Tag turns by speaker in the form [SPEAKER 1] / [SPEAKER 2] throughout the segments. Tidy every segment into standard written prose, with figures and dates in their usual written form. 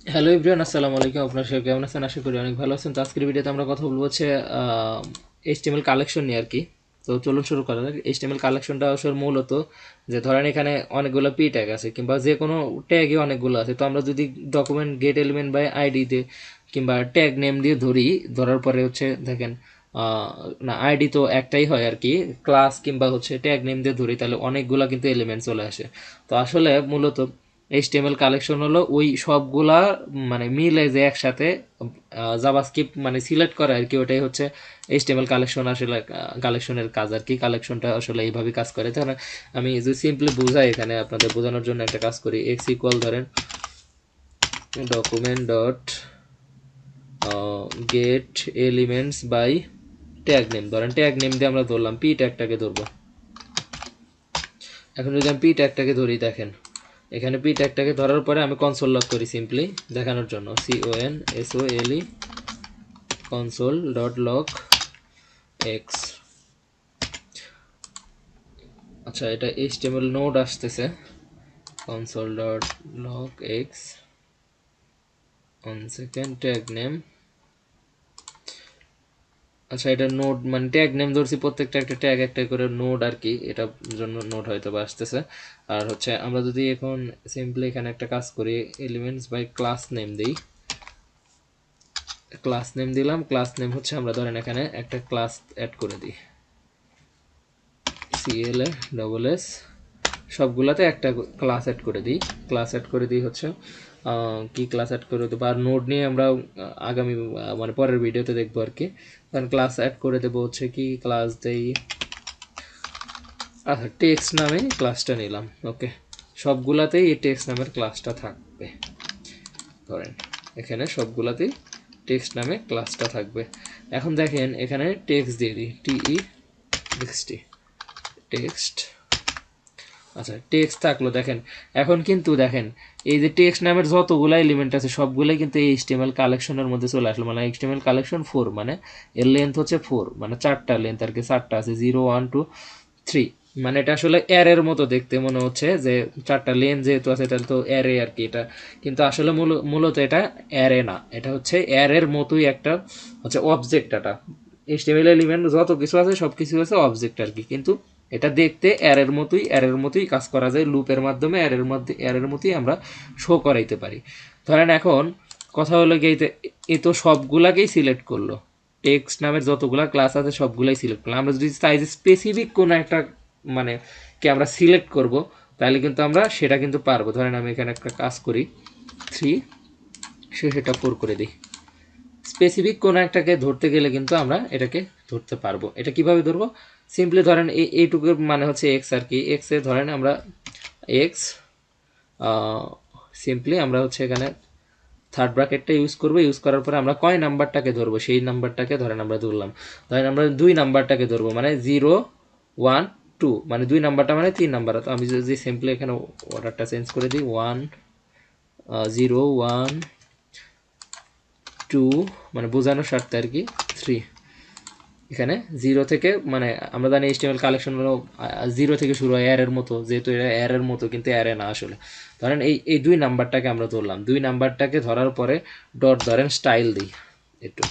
[SPEAKER 1] Hello everyone, আসসালামু আলাইকুম। আপনারা সবাই কেমন আছেন? আশা করি অনেক ভালো আছেন। তো আজকের ভিডিওতে আমরা কথা বলবো হচ্ছে এইচটিএমএল কালেকশন নিয়ে আর কি। তো চলুন শুরু করা যাক। এইচটিএমএল কালেকশনটা আসলে মূলত যে ধরেন এখানে অনেকগুলো পি ট্যাগ আছে কিংবা যে কোনো ট্যাগই অনেকগুলো আছে। তো আমরা যদি document get element by ID দিয়ে কিংবা ট্যাগ নেম দিয়ে ধরার পরে হচ্ছে দেখেন না, আইডি তো একটাই হয় আর কি, ক্লাস কিংবা হচ্ছে ট্যাগ নেম দিয়ে ধরি তাহলে অনেকগুলা কিন্তু এলিমেন্ট চলে আসে। তো আসলে মূলত এইচটিএমএল কালেকশন হলো ওই সবগুলা মানে মিলে যে একসাথে জাভাস্ক্রিপ্ট মানে সিলেক্ট করে আর কি, ওটাই হচ্ছে এইচটিএমএল কালেকশন। আসলে কালেকশনের কাজ আর কি, কালেকশনটা আসলে এইভাবে কাজ করে। ধরেন আমি যদি সিম্পলি বুঝাই, এখানে আপনাদের বোঝানোর জন্য একটা কাজ করি। এক্স ইকুয়াল ধরেন document dot get elements by tag name. ধরেন ট্যাগ নেম দিয়ে আমরা ধরলাম পি ট্যাগটাকে ধরবো। এখন যদি আমি পি ট্যাগটাকে ধরি, দেখেন এখানে পি ট্যাগটাকে ধরার পরে আমি কনসোল লক করি সিম্পলি দেখানোর জন্য। CONSOLE console dot lock x. আচ্ছা, এটা HTML নোড আসতেছে, console dot lock x. On second tag name. আচ্ছা, এটা নোড মানে ট্যাগ নেম ধরছি, প্রত্যেকটা একটা ট্যাগ একটা করে নোড আর কি, এটার জন্য নোড হয়তো বা আসতেছে। আর হচ্ছে আমরা যদি এখন সিম্পলি এখানে একটা কাজ করি, এলিমেন্টস বাই ক্লাস নেম দিই। ক্লাস নেম দিলাম, ক্লাস নেম হচ্ছে আমরা ধরেন এখানে একটা ক্লাস অ্যাড করে দিই, CLA সবগুলাতে একটা ক্লাস অ্যাড করে দিই। ক্লাস অ্যাড করে দিই হচ্ছে কি ক্লাস অ্যাড করে দেবো, আর নোড নিয়ে আমরা আগামী মানে পরের ভিডিওতে দেখবো আর কি। কারণ ক্লাস অ্যাড করে দেবো হচ্ছে কি ক্লাস দেই, আচ্ছা টেক্সট নামে ক্লাসটা নিলাম। ওকে, সবগুলাতেই এই টেক্সট নামের ক্লাসটা থাকবে। ধরেন এখানে সবগুলাতেই টেক্সট নামে ক্লাসটা থাকবে। এখন দেখেন এখানে টেক্সট দিয়ে দিই, TEXT টেক্সট। আচ্ছা, টেক্সট থাকলো। দেখেন এখন কিন্তু দেখেন এই যে টেক্সট নামের যতগুলো এলিমেন্ট আছে সবগুলোই কিন্তু এই এইচটিএমএল কালেকশনের মধ্যে চলে আসলো। মানে এইচটিএমএল কালেকশন 4, মানে এর লেন্থ হচ্ছে 4, মানে 4টা লেন্থ আর কি, 4টা আছে, 0 1 2 3। মানে এটা আসলে অ্যারের মতো দেখতে মনে হচ্ছে যে 4টা লেন যেহেতু আছে তাহলে তো অ্যারে আর কি এটা, কিন্তু আসলে মূলত এটা অ্যারে না, এটা হচ্ছে অ্যারের মতোই একটা হচ্ছে অবজেক্ট। এটা এইচটিএমএল এলিমেন্ট যত কিছু আছে সব কিছু আছে অবজেক্ট আর কি, কিন্তু এটা দেখতে অ্যারের মতোই কাজ করা যায়। লুপের মাধ্যমে অ্যারের মতোই আমরা শো করাইতে পারি। ধরেন এখন কথা হলো কি, এই তো সবগুলাকেই সিলেক্ট করলো, টেক্সট নামের যতগুলা ক্লাস আছে সবগুলাই সিলেক্ট করলাম। আমরা যদি চাই যে স্পেসিফিক কোনো একটা মানে কি আমরা সিলেক্ট করব, তাহলে কিন্তু আমরা সেটা কিন্তু পারবো। ধরেন আমি এখানে একটা কাজ করি, 3 সেটা 4 করে দিই। স্পেসিফিক কোনো একটাকে ধরতে গেলে কিন্তু আমরা এটাকে ধরতে পারবো। এটা কিভাবে ধরবো, সিম্পলি ধরেন এইটুকু মানে হচ্ছে এক্স আর কি, এক্স এ ধরেন আমরা এক্স, সিম্পলি আমরা হচ্ছে এখানে থার্ড ব্র্যাকেটটা ইউজ করবো। ইউজ করার পরে আমরা কয় নাম্বারটাকে ধরবো সেই নাম্বারটাকে ধরেন আমরা ধরলাম। ধরেন আমরা 2 নাম্বারটাকে ধরবো, মানে 0 1 2, মানে 2 নাম্বারটা মানে 3 নাম্বার। তো আমি যদি সিম্পলি এখানে অর্ডারটা চেঞ্জ করে দিই, 1 0 1 2, মানে বোঝানোর স্বার্থে আর কি 3। এখানে 0 থেকে মানে আমরা জানি এইচটিএমএল কালেকশন হলো 0 থেকে শুরু হয় অ্যারের মতো, যেহেতু এটা অ্যারের মতো কিন্তু অ্যারে না আসলে। ধরেন এই 2 নাম্বারটাকে আমরা ধরলাম, 2 নাম্বারটাকে ধরার পরে ডট ধরেন স্টাইল দিই একটু,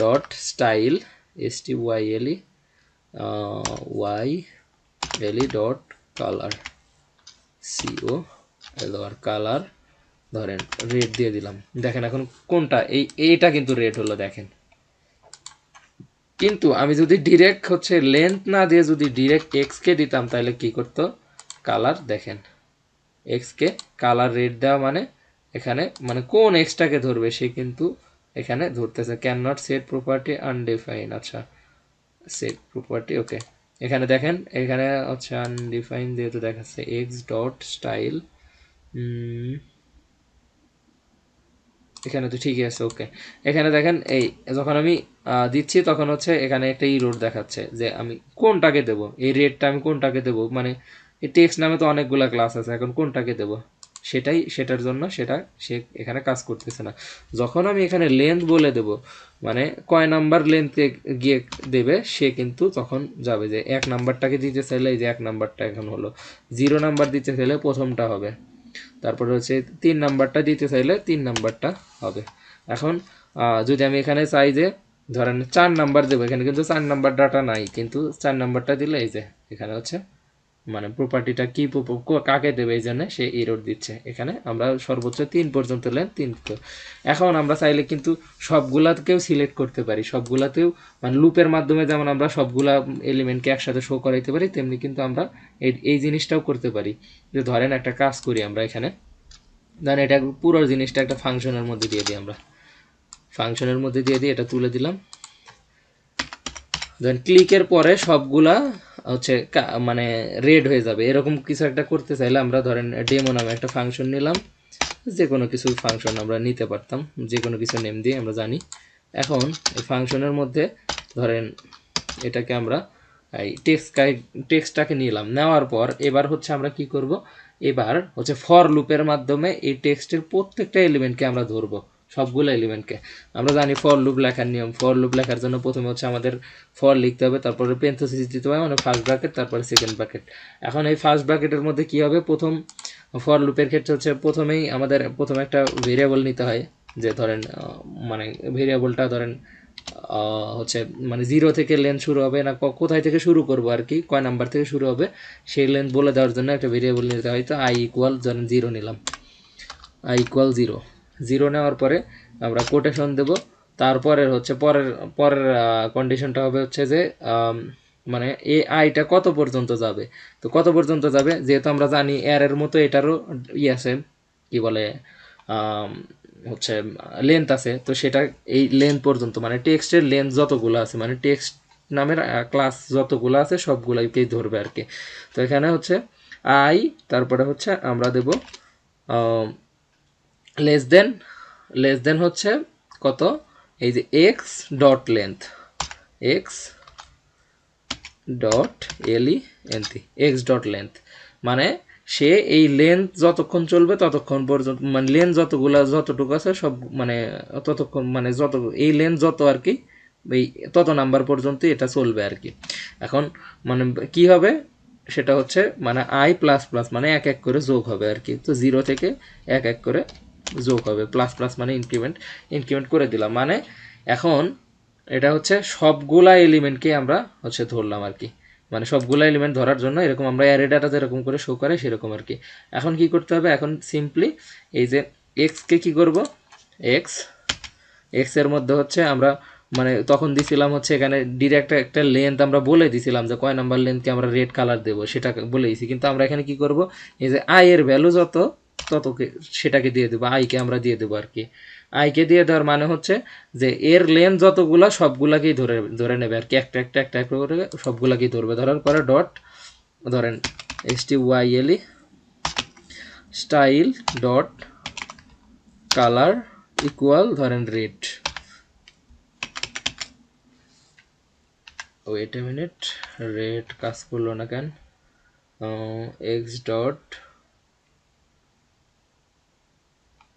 [SPEAKER 1] dot style STYLE YLE dot colour colour ধরেন রেড দিয়ে দিলাম। দেখেন এখন কোনটা এইটা কিন্তু রেড হলো দেখেন। কিন্তু আমি যদি ডিরেক্ট হচ্ছে লেন্থ না দিয়ে যদি ডিরেক্ট এক্স কে দিতাম তাহলে কি করতো, কালার দেখেন এক্স কে কালার রেড দেওয়া মানে এখানে মানে কোন এক্সটাকে ধরবে সে কিন্তু এখানে ধরতেছে। Can not set property undefined. আচ্ছা, সেট প্রপার্টি ওকে। এখানে দেখেন এখানে হচ্ছে আনডিফাইন যেহেতু দেখাচ্ছে এক্স ডট স্টাইল, এখানে তো ঠিকই আছে ওকে। এখানে দেখেন এই যখন আমি দিচ্ছি তখন হচ্ছে এখানে একটা ইরোর দেখাচ্ছে যে আমি কোনটাকে দেবো, এই রেটটা আমি কোনটাকে দেবো, মানে এই টেক্সট নামে তো অনেকগুলা ক্লাস আছে, এখন কোনটাকে দেবো সেটার জন্য সে এখানে কাজ করতেছে না। যখন আমি এখানে লেন্থ বলে দেব, মানে কয় নাম্বার লেন্থে গিয়ে দেবে সে কিন্তু তখন যাবে যে 1 নাম্বারটাকে দিতে চাইলে এই যে 1 নাম্বারটা এখন হলো, 0 নাম্বার দিতে চাইলে প্রথমটা হবে। তারপরে হচ্ছে 3 নাম্বারটা দিতে চাইলে 3 নাম্বারটা হবে। এখন যদি আমি এখানে চাই যে ধরেন 4 নাম্বার দেবো, এখানে কিন্তু 4 নাম্বার ডাটা নাই, কিন্তু 4 নাম্বারটা দিলে এই যে এখানে হচ্ছে মানে প্রপার্টিটা কি কাকে দেবে এই জন্য সে এরর দিচ্ছে। এখানে আমরা সর্বোচ্চ 3 পর্যন্ত লেন 3। এখন আমরা চাইলে কিন্তু সবগুলাকেও সিলেক্ট করতে পারি, সবগুলাতেও মানে লুপের মাধ্যমে যেমন আমরা সবগুলা এলিমেন্টকে একসাথে শো করাইতে পারি, তেমনি কিন্তু আমরা এই জিনিসটাও করতে পারি। যে ধরেন একটা কাজ করি আমরা এখানে, ধরেন এটা পুরো জিনিসটা একটা ফাংশনের মধ্যে দিয়ে দিই, আমরা ফাংশনের মধ্যে দিয়ে দিই, এটা তুলে দিলাম। দেন ক্লিকের পরে সবগুলা হচ্ছে মানে রেড হয়ে যাবে, এরকম কিছু একটা করতে চাইলে আমরা ধরেন ডেমো নামে একটা ফাংশন নিলাম, যে কোনো কিছু ফাংশন আমরা নিতে পারতাম, যে কোনো কিছু নেম দিয়ে আমরা জানি। এখন এই ফাংশনের মধ্যে ধরেন এটাকে আমরা এই টেক্সটটাকে নিলাম, নেওয়ার পর এবার হচ্ছে আমরা কি করব, এবার হচ্ছে ফর লুপের মাধ্যমে এই টেক্সটের প্রত্যেকটা এলিমেন্টকে আমরা ধরবো, সবগুলো এলিমেন্টকে। আমরা জানি ফর লুপ লেখার নিয়ম, ফর লুপ লেখার জন্য প্রথমে হচ্ছে আমাদের ফর লিখতে হবে, তারপরে পেরেনথেসিস দিতে হবে, মানে ফার্স্ট ব্র্যাকেট, তারপরে সেকেন্ড ব্র্যাকেট। এখন এই ফার্স্ট ব্র্যাকেটের মধ্যে কি হবে, প্রথম ফর লুপের ক্ষেত্রে হচ্ছে প্রথমেই আমাদের প্রথমে একটা ভেরিয়েবল নিতে হয়, যে ধরেন মানে ভেরিয়েবলটা ধরেন হচ্ছে মানে 0 থেকে লেন্থ শুরু হবে না, কোথায় থেকে শুরু করব আর কি, কয় নাম্বার থেকে শুরু হবে সেই লেন্থ বলে দেওয়ার জন্য একটা ভেরিয়েবল নিতে হয়। তো আই ইকুয়াল ধরেন 0 নিলাম, আই ইকুয়াল 0 নেওয়ার পরে আমরা কোটেশন দেব। তারপরের হচ্ছে পরের পরের কন্ডিশনটা হবে হচ্ছে যে মানে এই আইটা কত পর্যন্ত যাবে। তো কত পর্যন্ত যাবে, যেহেতু আমরা জানি এর মতো এটারও আছে কি বলে হচ্ছে লেন্থ আছে, তো সেটা এই লেন্থ পর্যন্ত মানে টেক্সটের লেন্থ যতগুলো আছে, মানে টেক্সট নামের ক্লাস যতগুলো আছে সবগুলোকেই ধরবে আর কি। তো এখানে হচ্ছে আই, তারপরে হচ্ছে আমরা দেব লেস দেন হচ্ছে কত, এই যে x dot length, x dot L E N T, x dot length, মানে সে এই লেন্থ যতক্ষণ চলবে ততক্ষণ পর্যন্ত, মানে লেন্থ যতটুকু আছে সব মানে ততক্ষণ, মানে যত এই লেন্থ যত আর কি এই তত নাম্বার পর্যন্ত এটা চলবে আর কি। এখন মানে কি হবে সেটা হচ্ছে মানে আই প্লাস প্লাস মানে এক এক করে যোগ হবে আর কি। তো 0 থেকে এক এক করে যোগ হবে, প্লাস প্লাস মানে ইনক্রিমেন্ট করে দিলাম, মানে এখন এটা হচ্ছে সবগুলা এলিমেন্টকে আমরা হচ্ছে ধরলাম আর কি। মানে সবগুলা এলিমেন্ট ধরার জন্য এরকম আমরা অ্যারে ডাটা যেরকম করে শো করে সেরকম আর কি। এখন কি করতে হবে, এখন সিম্পলি এই যে এক্সকে কি করব, এক্স এর মধ্যে হচ্ছে আমরা মানে তখন দিছিলাম হচ্ছে এখানে ডিরেক্ট একটা লেন্থ আমরা বলে দিছিলাম যে কয় নাম্বার লেন্থকে আমরা রেড কালার দেবো সেটা বলে দিছি, কিন্তু আমরা এখানে কি করব, এই যে আই এর ভ্যালু যত ততকে সেটাকে দিয়ে দেবো, আইকে আমরা দিয়ে দেবো আর কি। আইকে দিয়ে দেওয়ার মানে হচ্ছে যে এর লেন্থ যতগুলা সবগুলাকেই ধরে নেবে আর কি, একটা করে সবগুলাকেই ধরবে। ধরার পরে ডট ধরেন style style dot color equal ধরেন red, wait a minute, red কাজ করলো না কেন, এক্স ডট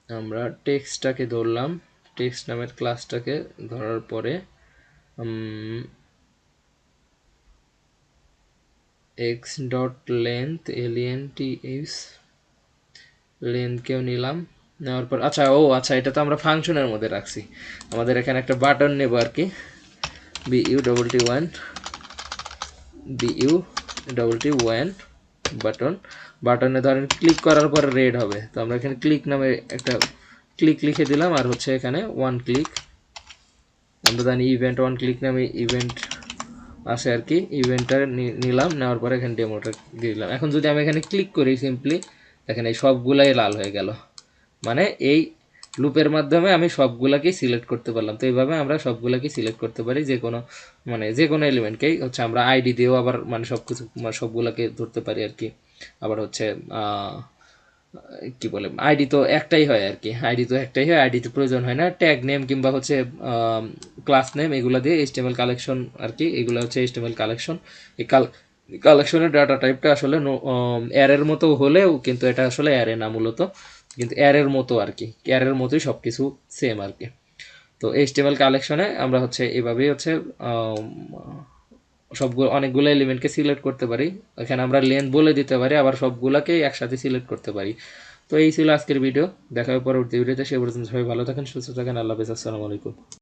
[SPEAKER 1] আমরা টেক্সটটাকে ধরলাম, টেক্সট নামের ক্লাসটাকে ধরার পরে এক্স ডট লেন্থ এলএনটিএস লেন্থকেও নিলাম, নেওয়ার পর আচ্ছা এটা তো আমরা ফাংশনের মধ্যে রাখছি, আমাদের এখানে একটা বাটন নেব আর কি, BU=1 বাটনে ধরেন ক্লিক করার পরে রেড হবে। তো আমরা এখানে ক্লিক নামে একটা ক্লিক লিখে দিলাম, আর হচ্ছে এখানে 1 ক্লিক, আমরা জানি ইভেন্ট 1 ক্লিক নামে ইভেন্ট আসে আর কি, ইভেন্টটা নিলাম, নেওয়ার পরে এখানে ডেমোটা দিয়ে দিলাম। এখন যদি আমি এখানে ক্লিক করি সিম্পলি এখানে সবগুলাই লাল হয়ে গেল, মানে এই লুপের মাধ্যমে আমি সবগুলাকেই সিলেক্ট করতে পারলাম। তো এইভাবে আমরা সবগুলাকেই সিলেক্ট করতে পারি, যে কোনো এলিমেন্টকেই হচ্ছে আমরা আইডি দিয়েও আবার মানে সবগুলাকে ধরতে পারি আর কি। আবার হচ্ছে কি বলে আইডি তো একটাই হয় আর কি, আইডিতে প্রয়োজন হয় না ট্যাগ নেম কিংবা হচ্ছে ক্লাস নেম, এগুলো দিয়ে এইচটিএমএল কালেকশন আর কি, এগুলো হচ্ছে এইচটিএমএল কালেকশন। এই কালেকশনের ডাটা টাইপটা আসলে অ্যারের মতো হলেও কিন্তু এটা আসলে অ্যারে না মূলত, কিন্তু অ্যারের মতো আর কি, অ্যারের মতোই সব কিছু সেম আর কি। তো এইচটিএমএল কালেকশনে আমরা হচ্ছে এভাবেই হচ্ছে অনেকগুলো এলিমেন্টকে সিলেক্ট করতে পারি, এখানে আমরা লেন্থ বলে দিতে পারি, আবার সবগুলোকেই একসাথে সিলেক্ট করতে পারি। তো তো এই ছিল আজকের ভিডিও, দেখা হবে পরবর্তী ভিডিওতে। সে পর্যন্ত সবাই ভালো থাকেন, সুস্থ থাকেন, আল্লাহ হাফেজ, আসসালামু আলাইকুম।